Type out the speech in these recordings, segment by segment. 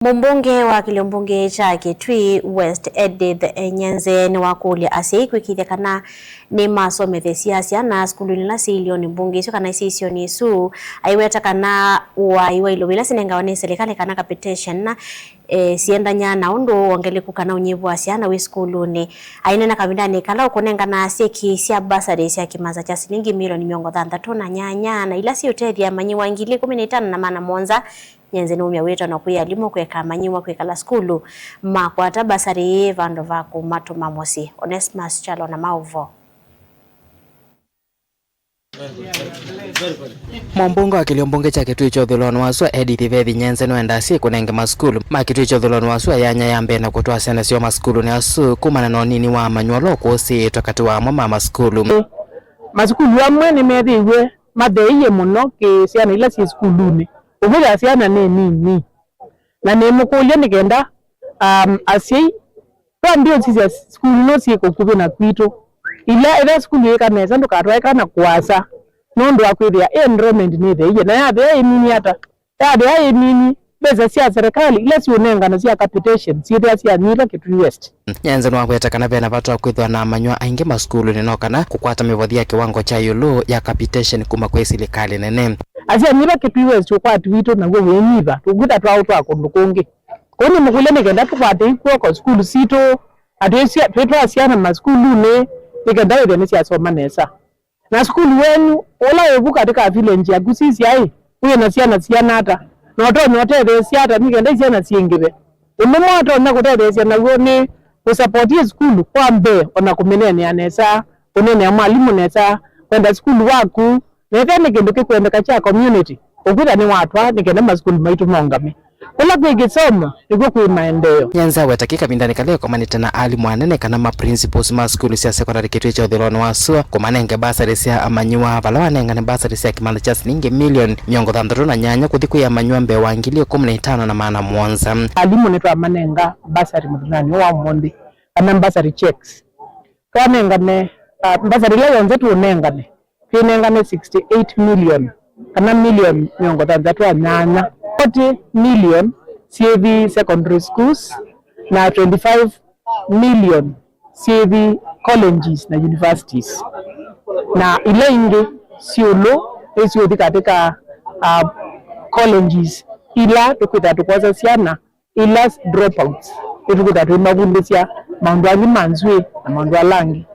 Mumbunge wa kilumbunge cha Kitui West Edith Nyenze ni wakulia asiye kwikithia kana ni masomete siasa na skulu na silio ni mbunge sio kana isisio ni su aiweta kana wa ilo bila sinenga wane serikali kana capitation na sienda nyana undo wangele kukana unyevu asiana we skulu ni aina na kabindani kala ukonenga na asiye kisia basari siya kimaza cha silingi milioni 300 na nyanya na ila siyo tedi ya manyi wangili 15 na mana monza Nyenze numia wetu na kuya limo kweka manyiwa kweka la skulu makwata basari vando vaku matu mamosi Onesmus Chalo na Mauvo. Mwambunga wa kiliombunge cha Kitui cha Udhuloni wasua Edith Vethi Nyenze nuenda asi kunenge maskulu ma Kitui cha Udhuloni wasua yanya yambe na kutoa sena sio maskulu ni asu kumana no nini wa manyualo kusi tokati wa mama maskulu maskulu amwe ni methiwe matheiye muno ki siana ila si skuluni ubira siana nini na nemukulia nikenda asi kwa ndio sisi skulu no si kukubi na kwitu ila skulu ikaneza ndukatwaika na kuasa nondo akwithia enrollment ni theiye na yabe nini hata yabe nini beza sia serikali ila si unenga na sia capitation si thia sia nyira Kitui West. Nyenze nwagweta kana bena batu akwithwa na manywa aingi maskulu ni nokana kukwata mivothi ya kiwango cha yulu ya capitation kuma kwe serikali nene asia nyira Kitui West kwa twito na gwe wenyiva tuguta twa utwa kundu kungi koni mukule nikenda tukwate ikuo kwa skulu sito atesia petwa asiana maskulu ne nikenda wede nesi asoma nesa na skulu wenu ola ebuka katika village ya gusisi ai uye na siana hata noto notete siata nikenda siana siengibe umemoto na kutete siana woni kusupport skulu kwa mbe ona kumenene anesa unene ya mwalimu nesa kwenda skulu waku nethene kindu kikwenda kacha community ukuta ni watwa nikenda maskulu maitu mongame kula kwigisoma iko kwa maendeleo. Nyenze wetakika bindani kale kwa manita na ali mwanene kana ma principals ma skulu sia secondary Kitui cha Udhuloni wasua kwa manenge basari sia amanywa bala wanenga ne basari sia kimanda cha shilingi milioni 300 na nyanya kuthiku ya amanywa mbe wangilio 15 na maana mwanza alimu netwa manenga basari mudhani wa mondi ana basari checks kwa nenga ne basari leo nzetu unenga ne kinenga ne 68 million kana milioni 300 nyanya 40 million CV secondary schools na 25 million CV colleges na universities na ile ingi siolo esio katika colleges ila tukuta tukwaza siana ila dropouts tukuta tumabundisia maundu manzwe na maundu langi.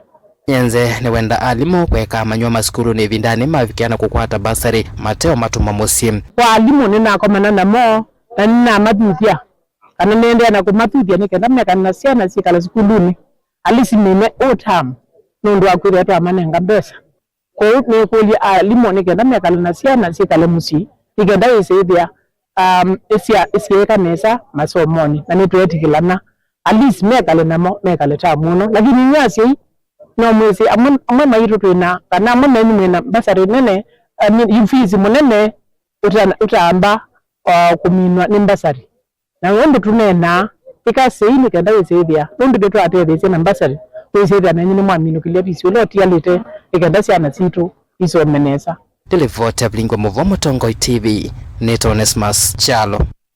Nyenze ni wenda alimu kweka manywa maskulu ni vindani mavikiana kukwata basari mateo matuma mosim kwa alimu nina komana na mo na nina maduthia kana nende na kumaduthia nikenda meka na siana sikala skuluni alisi mime otam nondo akwira to amanenga besa kwa hiyo ni kuli alimu nikenda meka na siana sikala musi nikenda yesebia isia kanesa masomoni na nitwetikilana alisi meka le namo meka le tamuno lakini nyasi no mwezi amwe mairu twina kana amwe neni mwina basari nene yufizi munene utaamba kuminwa ni basari na wendo tunena ikasei kenda wesethia wendo betu atethese na basari wesethia na nyini mwamino kilia bisi uloti alite ikenda siana situ iso menesa Televote Blingo Muvomo Tongoi TV Neto Onesmus Chalo.